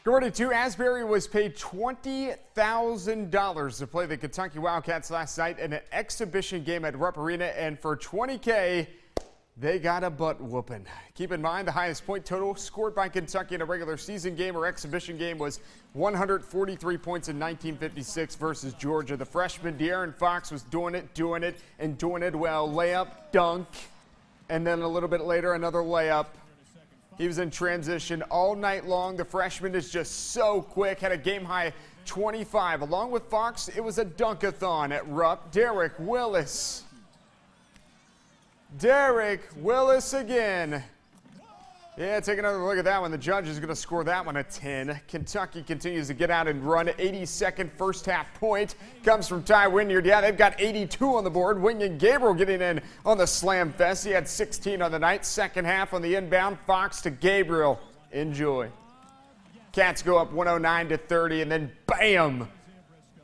Good morning to Asbury was paid $20,000 to play the Kentucky Wildcats last night in an exhibition game at Rupp Arena, and for $20K, they got a butt whooping. Keep in mind, the highest point total scored by Kentucky in a regular season game or exhibition game was 143 points in 1956 versus Georgia. The freshman De'Aaron Fox was doing it well. Layup, dunk, and then a little bit later, another layup. He was in transition all night long. The freshman is just so quick, had a game-high 25. Along with Fox, it was a dunk-a-thon at Rupp. Derek Willis again. Yeah, take another look at that one. The judge is going to score that one a 10. Kentucky continues to get out and run. 82nd first half point comes from Ty Wynyard. Yeah, they've got 82 on the board. Wenyen Gabriel getting in on the slam fest. He had 16 on the night. Second half on the inbound, Fox to Gabriel. Enjoy. Cats go up 109-30, and then bam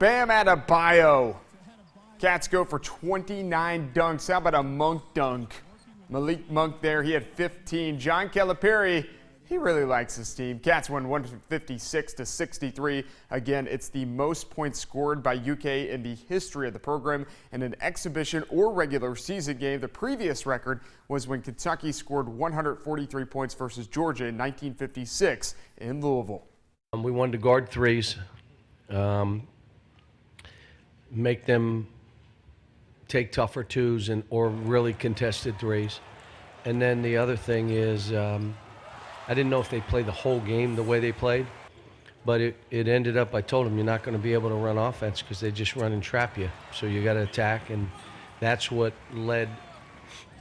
Adebayo. Cats go for 29 dunks. How about a Monk dunk? Malik Monk there, he had 15. John Calipari, he really likes his team. Cats won 156-63. Again, it's the most points scored by UK in the history of the program in an exhibition or regular season game. The previous record was when Kentucky scored 143 points versus Georgia in 1956 in Louisville. We wanted to guard threes, make them take tougher twos or really contested threes. And then the other thing is, I didn't know if they played the whole game the way they played, but it ended up, I told them, you're not going to be able to run offense because they just run and trap you. So you got to attack, and that's what led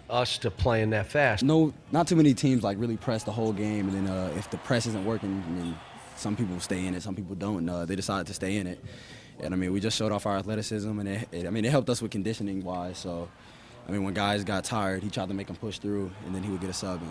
us to playing that fast. No, not too many teams like really press the whole game, and then if the press isn't working, then some people stay in it, some people don't. They decided to stay in it. And, I mean, we just showed off our athleticism, and it helped us with conditioning-wise. So, I mean, when guys got tired, he tried to make them push through, and then he would get a sub in.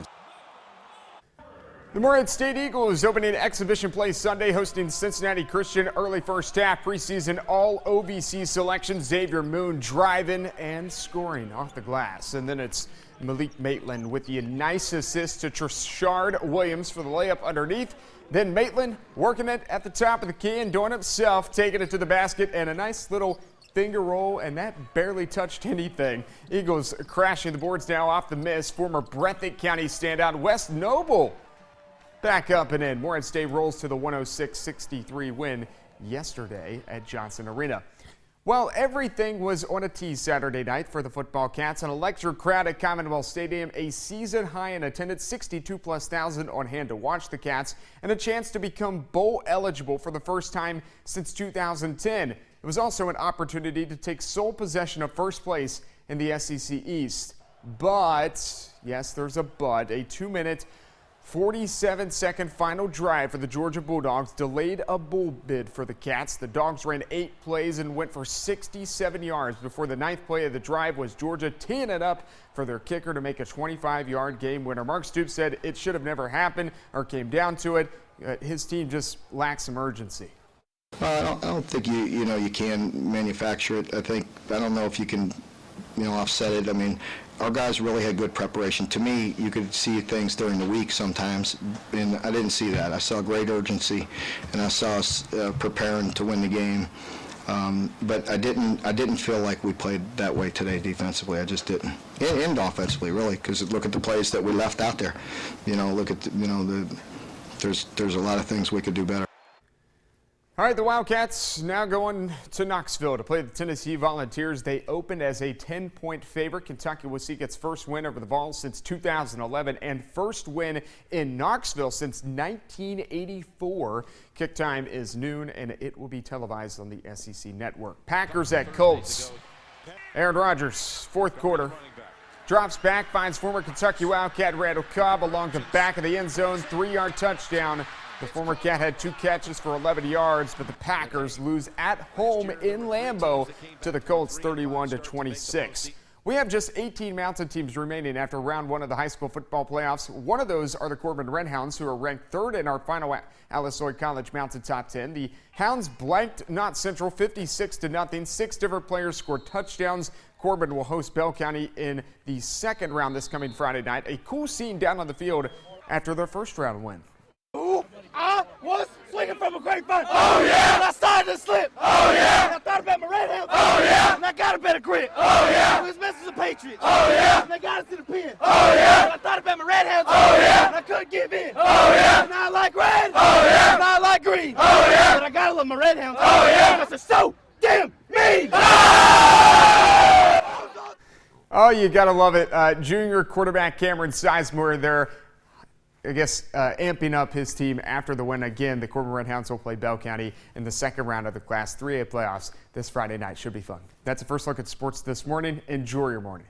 The Morehead State Eagles opening exhibition play Sunday, hosting Cincinnati Christian. Early first half, preseason all-OVC selection. Xavier Moon driving and scoring off the glass. And then it's Malik Maitland with the nice assist to Trashard Williams for the layup underneath. Then Maitland working it at the top of the key and doing it himself, taking it to the basket, and a nice little finger roll, and that barely touched anything. Eagles crashing the boards now off the miss. Former Breathitt County standout Wes Noble back up and in. Morehead State rolls to the 106-63 win yesterday at Johnson Arena. Well, everything was on a tee Saturday night for the football Cats. An electric crowd at Commonwealth Stadium, a season high in attendance, 62,000+ on hand to watch the Cats, and a chance to become bowl eligible for the first time since 2010. It was also an opportunity to take sole possession of first place in the SEC East. But, yes, there's a but, a 2-minute 47-second final drive for the Georgia Bulldogs delayed a bull bid for the Cats. The Dogs ran 8 plays and went for 67 yards before the 9th play of the drive was Georgia teeing it up for their kicker to make a 25-yard game winner. Mark Stoops said it should have never happened or came down to it. His team just lacks some urgency. I don't think you can manufacture it. I don't know if you can offset it. I mean, our guys really had good preparation. To me, you could see things during the week sometimes, and I didn't see that. I saw great urgency, and I saw us preparing to win the game. But I didn't feel like we played that way today defensively. I just didn't. And offensively, really, because look at the plays that we left out there. Look at there's a lot of things we could do better. All right, the Wildcats now going to Knoxville to play the Tennessee Volunteers. They opened as a 10-point favorite. Kentucky will seek its first win over the Vols since 2011 and first win in Knoxville since 1984. Kick time is noon, and it will be televised on the SEC Network. Packers at Colts. Aaron Rodgers, fourth quarter. Drops back, finds former Kentucky Wildcat Randall Cobb along the back of the end zone. 3-yard touchdown. The former Cat had 2 catches for 11 yards, but the Packers lose at home in Lambeau to the Colts 31-26. We have just 18 Mountain teams remaining after round 1 of the high school football playoffs. One of those are the Corbin Redhounds, who are ranked 3rd in our final Alice Lloyd College Mountain Top 10. The Hounds blanked Knott Central 56-0. 6 different players scored touchdowns. Corbin will host Bell County in the second round this coming Friday night. A cool scene down on the field after their first round win. Who I was swinging from a grapevine. Oh, yeah. And I started to slip. Oh, yeah. And I thought about my red hounds. Oh, yeah. And I got a better grip. Oh, yeah. And this mess is the Patriots. Oh, yeah. And they got us to the pin. Oh, yeah. And I thought about my red hounds. Oh, yeah. And I couldn't give in. Oh, yeah. And I like red. Oh, yeah. And I like green. Oh, yeah. But I gotta love my red hounds. Oh, yeah. Because they're so damn mean. Oh, you got to love it. Junior quarterback Cameron Sizemore there, I guess, amping up his team after the win. Again, the Corbin Red Hounds will play Bell County in the second round of the Class 3A playoffs this Friday night. Should be fun. That's a first look at sports this morning. Enjoy your morning.